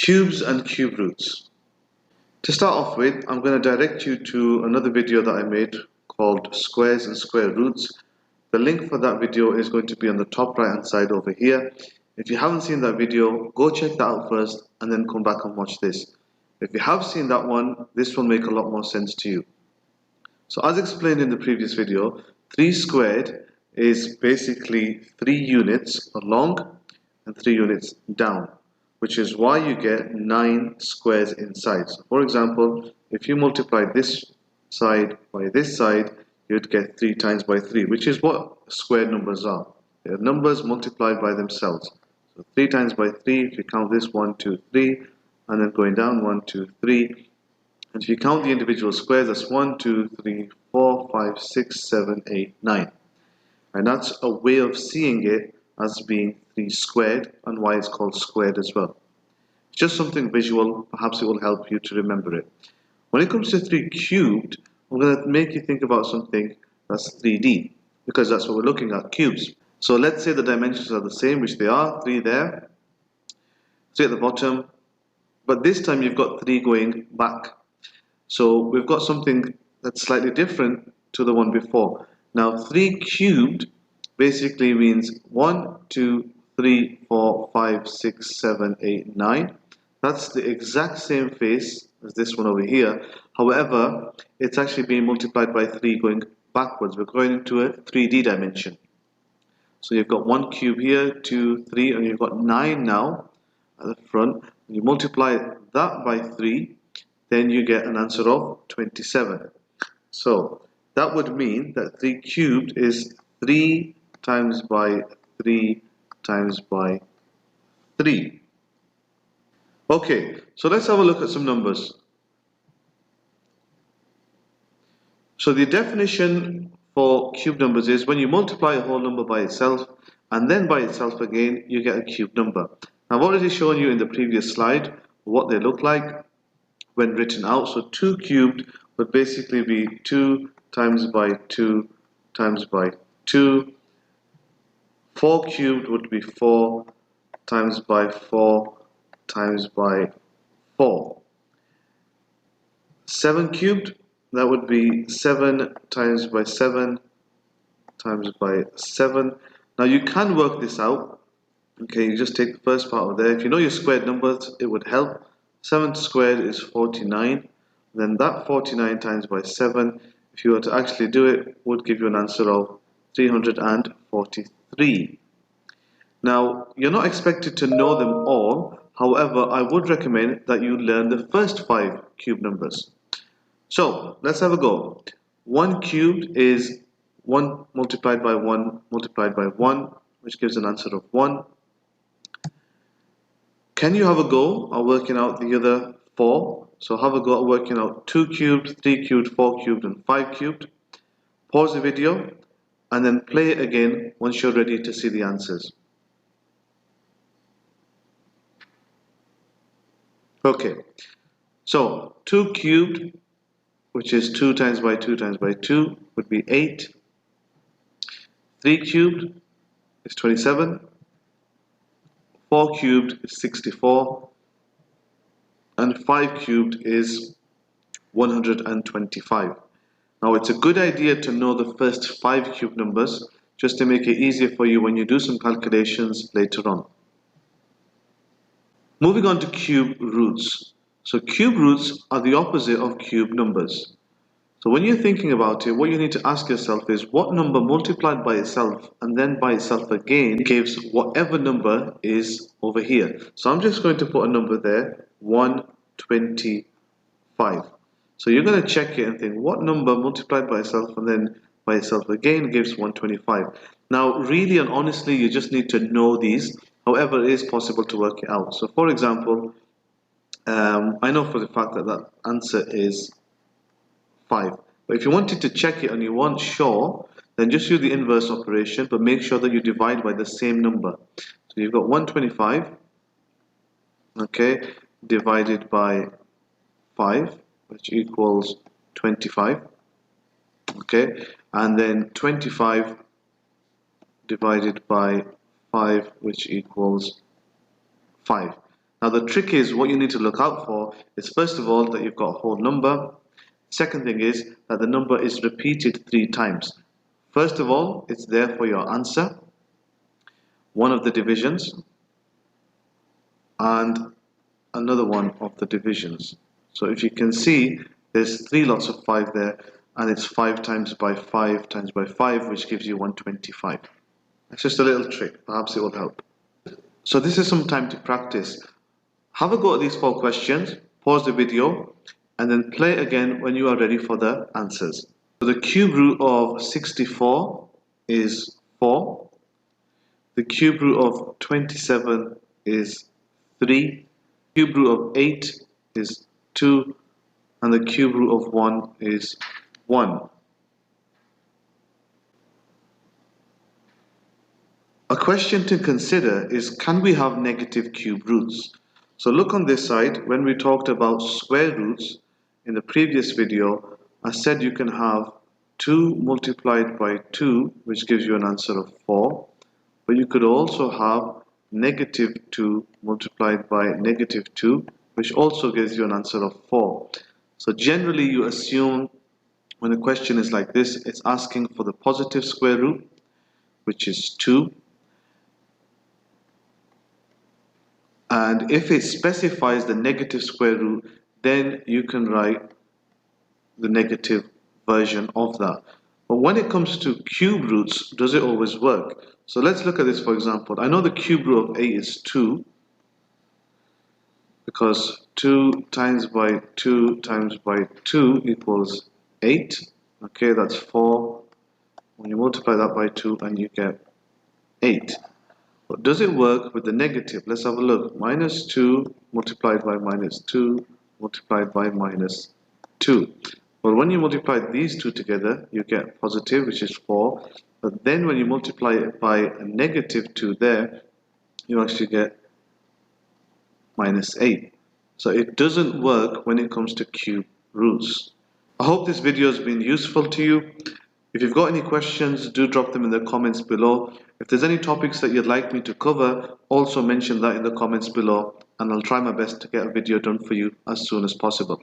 Cubes and cube roots. To start off with, I'm going to direct you to another video that I made called Squares and Square Roots. The link for that video is going to be on the top right hand side over here. If you haven't seen that video, go check that out first and then come back and watch this. If you have seen that one, this will make a lot more sense to you. So as explained in the previous video, 3 squared is basically 3 units along and 3 units down, which is why you get 9 squares inside. So for example, if you multiply this side by this side, you'd get 3 times by 3, which is what squared numbers are. They are numbers multiplied by themselves. So 3 times by 3, if you count this 1, 2, 3, and then going down 1, 2, 3. And if you count the individual squares, that's 1, 2, 3, 4, 5, 6, 7, 8, 9. And that's a way of seeing it as being 3 squared and why it's called squared as well. It's just something visual, perhaps it will help you to remember it. When it comes to 3 cubed, I'm going to make you think about something that's 3D, because that's what we're looking at, cubes. So let's say the dimensions are the same, which they are, 3 there, 3 at the bottom, but this time you've got 3 going back. So we've got something that's slightly different to the one before. Now 3 cubed basically means 1, 2, 3, 4, 5, 6, 7, 8, 9. That's the exact same face as this one over here. However, it's actually being multiplied by 3 going backwards. We're going into a 3D dimension. So you've got 1 cube here, 2, 3, and you've got 9 now at the front. You multiply that by 3, then you get an answer of 27. So that would mean that 3 cubed is 3 times by 3 times by 3. Okay, so let's have a look at some numbers. So the definition for cube numbers is when you multiply a whole number by itself and then by itself again, you get a cube number. I've already shown you in the previous slide what they look like when written out. So 2 cubed would basically be 2 times by 2 times by 2. 4 cubed would be 4 times by 4 times by 4. 7 cubed, that would be 7 times by 7 times by 7. Now you can work this out. Okay, you just take the first part of there. If you know your squared numbers, it would help. 7 squared is 49. Then that 49 times by 7, if you were to actually do it, would give you an answer of 343. Now, you're not expected to know them all. However, I would recommend that you learn the first 5 cube numbers. So, let's have a go. 1 cubed is 1 multiplied by 1 multiplied by 1, which gives an answer of 1. Can you have a go at working out the other 4? So have a go at working out 2 cubed, 3 cubed, 4 cubed, and 5 cubed. Pause the video and then play it again once you're ready to see the answers. Okay, so 2 cubed, which is 2 times by 2 times by 2, would be 8. 3 cubed is 27. 4 cubed is 64. And 5 cubed is 125. Now it's a good idea to know the first 5 cube numbers just to make it easier for you when you do some calculations later on. Moving on to cube roots. So cube roots are the opposite of cube numbers. So when you're thinking about it, what you need to ask yourself is what number multiplied by itself and then by itself again gives whatever number is over here. So I'm just going to put a number there, 125. So you're going to check it and think what number multiplied by itself and then by itself again gives 125. Now really and honestly, you just need to know these. However, it is possible to work it out. So for example, I know for the fact that that answer is 5. But if you wanted to check it and you weren't sure, then just use the inverse operation, but make sure that you divide by the same number. So you've got 125, okay, divided by 5, which equals 25, okay, and then 25 divided by 5, which equals 5. Now the trick is, what you need to look out for is, first of all, that you've got a whole number. Second thing is that the number is repeated 3 times. First of all, it's there for your answer, one of the divisions, and another one of the divisions. So if you can see, there's 3 lots of 5 there, and it's 5 times by 5 times by 5, which gives you 125. It's just a little trick, perhaps it will help. So this is some time to practice. Have a go at these 4 questions, pause the video, and then play again when you are ready for the answers. So the cube root of 64 is 4. The cube root of 27 is 3. The cube root of 8 is 2. And the cube root of 1 is 1. A question to consider is, can we have negative cube roots? So look on this side. When we talked about square roots in the previous video, I said you can have 2 multiplied by 2, which gives you an answer of 4. But you could also have negative 2 multiplied by negative 2, which also gives you an answer of 4. So generally you assume when a question is like this, it's asking for the positive square root, which is 2. And if it specifies the negative square root, then you can write the negative version of that. But when it comes to cube roots, does it always work? So let's look at this, for example. I know the cube root of 8 is 2, because 2 times by 2 times by 2 equals 8. Okay, that's 4. When you multiply that by 2, and you get 8. But does it work with the negative? Let's have a look. Minus 2 multiplied by minus 2 multiplied by minus 2. Well, when you multiply these two together, you get positive, which is 4. But then when you multiply it by a negative 2 there, you actually get minus 8. So it doesn't work when it comes to cube roots. I hope this video has been useful to you. If you've got any questions, do drop them in the comments below. If there's any topics that you'd like me to cover, also mention that in the comments below, and I'll try my best to get a video done for you as soon as possible.